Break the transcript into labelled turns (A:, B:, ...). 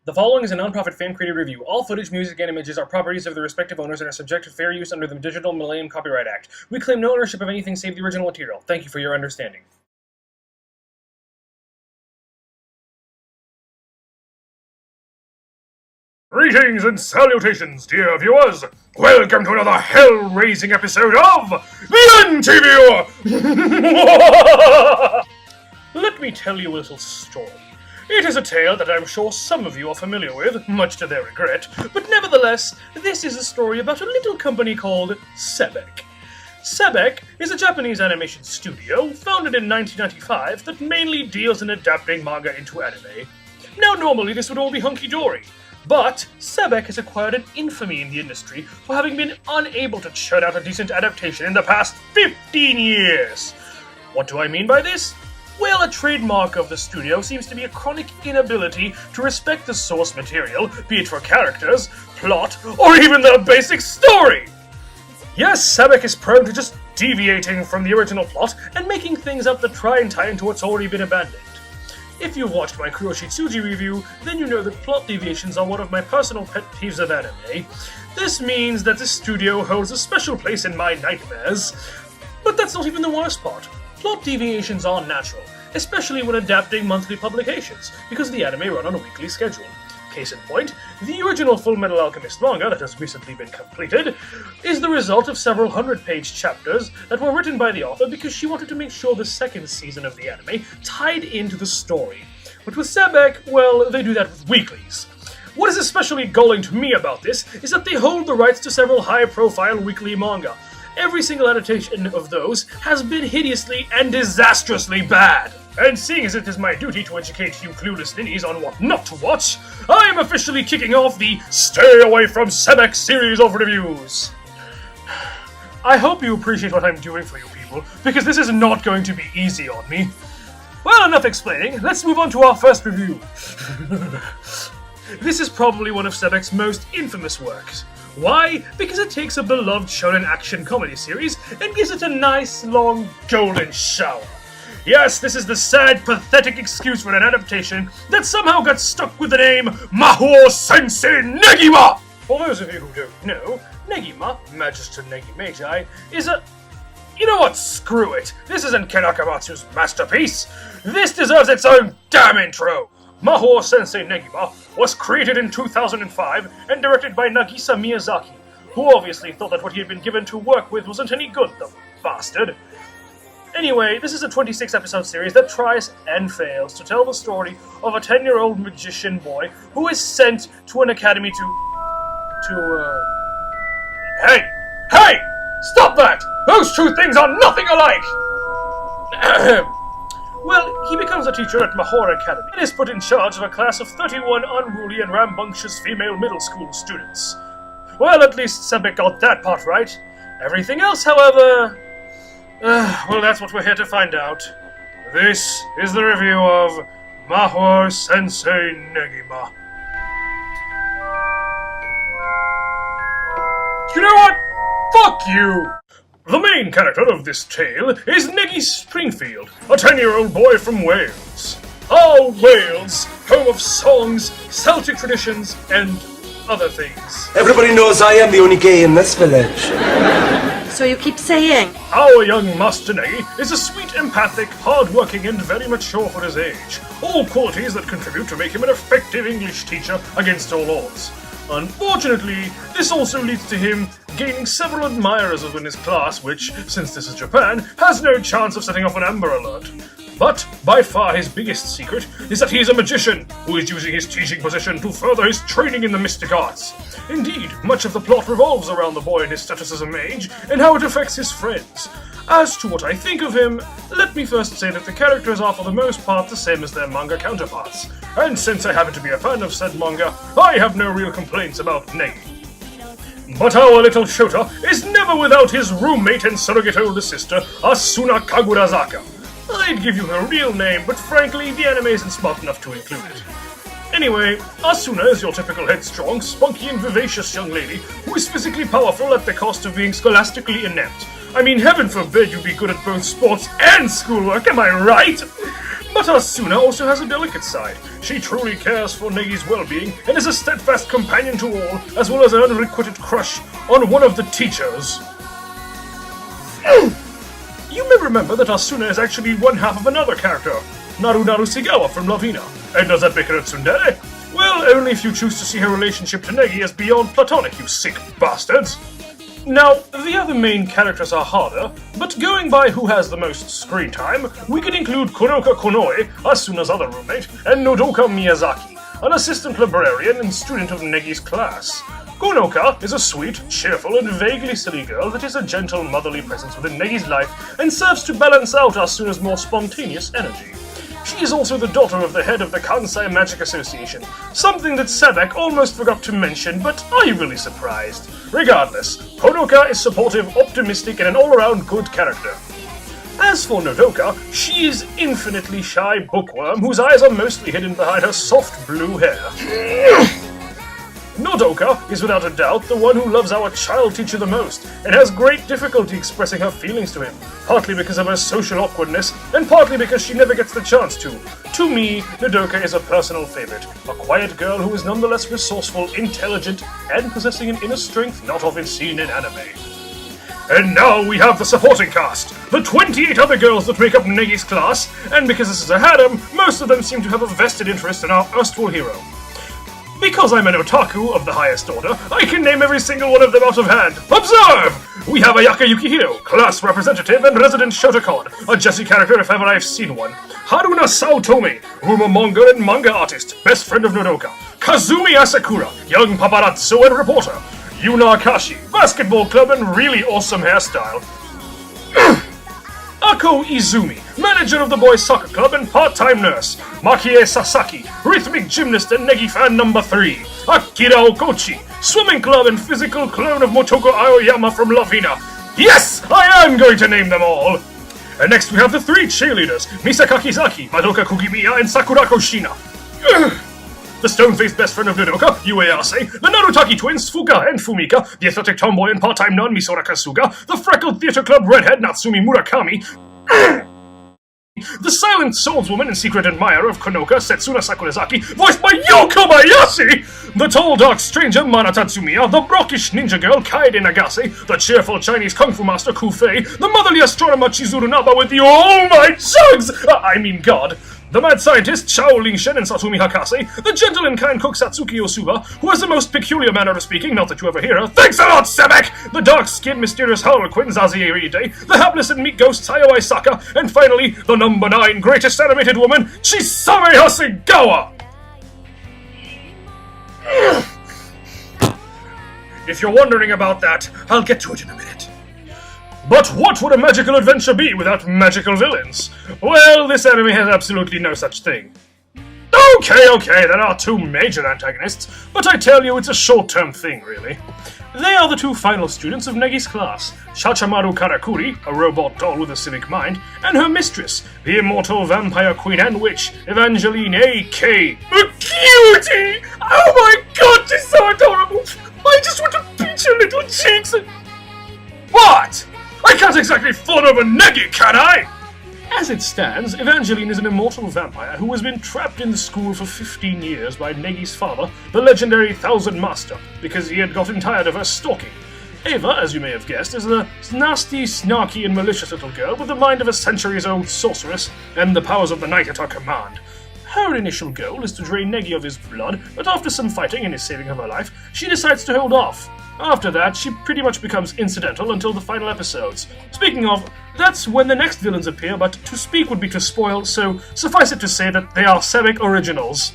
A: The following is a non-profit fan-created review. All footage, music, and images are properties of their respective owners and are subject to fair use under the Digital Millennium Copyright Act. We claim no ownership of anything save the original material. Thank you for your understanding. Greetings and salutations, dear viewers! Welcome to another hell-raising episode of the NTV! Let me tell you a little story. It is a tale that I'm sure some of you are familiar with, much to their regret, but nevertheless, this is a story about a little company called XEBEC. XEBEC is a Japanese animation studio founded in 1995 that mainly deals in adapting manga into anime. Now, normally this would all be hunky-dory, but XEBEC has acquired an infamy in the industry for having been unable to churn out a decent adaptation in the past 15 years. What do I mean by this? Well, a trademark of the studio seems to be a chronic inability to respect the source material, be it for characters, plot, or even the basic story! Yes, XEBEC is prone to just deviating from the original plot and making things up that try and tie into what's already been abandoned. If you've watched my Kuroshitsuji review, then you know that plot deviations are one of my personal pet peeves of anime. This means that the studio holds a special place in my nightmares. But that's not even the worst part. Plot deviations are natural, especially when adapting monthly publications, because the anime run on a weekly schedule. Case in point, the original Fullmetal Alchemist manga that has recently been completed is the result of several hundred-page chapters that were written by the author because she wanted to make sure the second season of the anime tied into the story. But with XEBEC, well, they do that with weeklies. What is especially galling to me about this is that they hold the rights to several high-profile weekly manga. Every single adaptation of those has been hideously and disastrously bad. And seeing as it is my duty to educate you clueless ninnies on what not to watch, I am officially kicking off the Stay Away from XEBEC series of reviews. I hope you appreciate what I'm doing for you people, because this is not going to be easy on me. Well, enough explaining, let's move on to our first review. This is probably one of XEBEC's most infamous works. Why? Because it takes a beloved shonen action comedy series and gives it a nice, long, golden shower. Yes, this is the sad, pathetic excuse for an adaptation that somehow got stuck with the name Mahou Sensei Negima! For those of you who don't know, Negima, Magister Negimeji, is a... You know what? Screw it. This isn't Ken Akamatsu's masterpiece. This deserves its own damn intro. Mahou Sensei Negima was created in 2005 and directed by Nagisa Miyazaki, who obviously thought that what he had been given to work with wasn't any good, the bastard. Anyway, this is a 26-episode series that tries and fails to tell the story of a 10-year-old magician boy who is sent to an academy Hey! Hey! Stop that! Those two things are nothing alike! Well, he becomes a teacher at Mahou Academy and is put in charge of a class of 31 unruly and rambunctious female middle school students. Well, at least XEBEC got that part right. Everything else, however... well, that's what we're here to find out. This is the review of Mahou Sensei Negima. You know what? Fuck you! The main character of this tale is Negi Springfield, a 10-year-old boy from Wales. Oh, Wales, home of songs, Celtic traditions, and other things.
B: Everybody knows I am the only gay in this village.
C: So you keep saying.
A: Our young Master Negi is a sweet, empathic, hard-working, and very mature for his age. All qualities that contribute to make him an effective English teacher against all odds. Unfortunately, this also leads to him gaining several admirers within his class, which, since this is Japan, has no chance of setting off an Amber Alert. But, by far his biggest secret is that he is a magician, who is using his teaching position to further his training in the mystic arts. Indeed, much of the plot revolves around the boy and his status as a mage, and how it affects his friends. As to what I think of him, let me first say that the characters are for the most part the same as their manga counterparts. And since I happen to be a fan of said manga, I have no real complaints about Negi. But our little Shota is never without his roommate and surrogate older sister, Asuna Kagurazaka. I'd give you her real name, but frankly, the anime isn't smart enough to include it. Anyway, Asuna is your typical headstrong, spunky and vivacious young lady who is physically powerful at the cost of being scholastically inept. I mean, heaven forbid you be good at both sports and schoolwork, am I right? But Asuna also has a delicate side. She truly cares for Negi's well-being and is a steadfast companion to all, as well as an unrequited crush on one of the teachers. You may remember that Asuna is actually one half of another character, Naru Sigawa from Lavina. And does that make her a tsundere? Well, only if you choose to see her relationship to Negi as beyond platonic, you sick bastards. Now, the other main characters are harder, but going by who has the most screen time, we could include Konoka Konoe, Asuna's other roommate, and Nodoka Miyazaki, an assistant librarian and student of Negi's class. Konoka is a sweet, cheerful, and vaguely silly girl that is a gentle, motherly presence within Negi's life and serves to balance out Asuna's more spontaneous energy. She is also the daughter of the head of the Kansai Magic Association, something that XEBEC almost forgot to mention, but are you really surprised? Regardless, Konoka is supportive, optimistic, and an all-around good character. As for Nodoka, she is infinitely shy bookworm whose eyes are mostly hidden behind her soft blue hair. Nodoka is without a doubt the one who loves our child teacher the most, and has great difficulty expressing her feelings to him, partly because of her social awkwardness, and partly because she never gets the chance to. To me, Nodoka is a personal favorite, a quiet girl who is nonetheless resourceful, intelligent, and possessing an inner strength not often seen in anime. And now we have the supporting cast, the 28 other girls that make up Negi's class, and because this is a harem, most of them seem to have a vested interest in our erstwhile hero. Because I'm an otaku of the highest order, I can name every single one of them out of hand. Observe! We have Ayaka Yukihiro, class representative and resident shotacon, a Jessie character if ever I've seen one. Haruna Saotome, rumor monger and manga artist, best friend of Nodoka. Kazumi Asakura, young paparazzo and reporter. Yuna Akashi, basketball club and really awesome hairstyle. Ako Izumi, manager of the boys' soccer club and part-time nurse. Makie Sasaki, rhythmic gymnast and Negi fan number 3. Akira Okochi, swimming club and physical clone of Motoko Aoyama from Lavina. Yes, I am going to name them all! And next we have the 3 cheerleaders, Misaka Kizaki, Madoka Kugimiya, and Sakurako Shina. The stone-faced best friend of Nodoka, Uease, the Narutaki twins, Fuka and Fumika, the athletic tomboy and part-time nun, Misora Kasuga, the freckled theater club redhead, Natsumi Murakami, the silent swordswoman and secret admirer of Konoka, Setsuna Sakurazaki, voiced by Yo Kobayashi! The tall, dark stranger, Mana Tatsumiya, the brockish ninja girl, Kaede Nagase, the cheerful Chinese kung fu master, Kufei, the motherly astronomer, Chizuru Naba with the oh my jugs! God. The mad scientist, Chao Lingshen and Satomi Hakase, the gentle and kind cook, Satsuki Osuba, who has the most peculiar manner of speaking, not that you ever hear her. Thanks a lot, XEBEC! The dark-skinned, mysterious Harlequin, Zazie Eride, the hapless and meek ghost, Sayo Aisaka, and finally, the number 9 greatest animated woman, Chisame Hasegawa! If you're wondering about that, I'll get to it in a minute. But what would a magical adventure be without magical villains? Well, this anime has absolutely no such thing. Okay, there are 2 major antagonists, but I tell you, it's a short-term thing, really. They are the 2 final students of Negi's class, Shachamaru Karakuri, a robot doll with a civic mind, and her mistress, the immortal vampire queen and witch, Evangeline A.K. Cutie! Oh my god, she's so adorable! I just want to pinch her little cheeks and... What? I can't exactly fawn over Negi, can I? As it stands, Evangeline is an immortal vampire who has been trapped in the school for 15 years by Negi's father, the legendary Thousand Master, because he had gotten tired of her stalking. Ava, as you may have guessed, is a nasty, snarky, and malicious little girl with the mind of a centuries-old sorceress and the powers of the night at her command. Her initial goal is to drain Negi of his blood, but after some fighting and his saving of her life, she decides to hold off. After that, she pretty much becomes incidental until the final episodes. Speaking of, that's when the next villains appear, but to speak would be to spoil, so suffice it to say that they are XEBEC originals.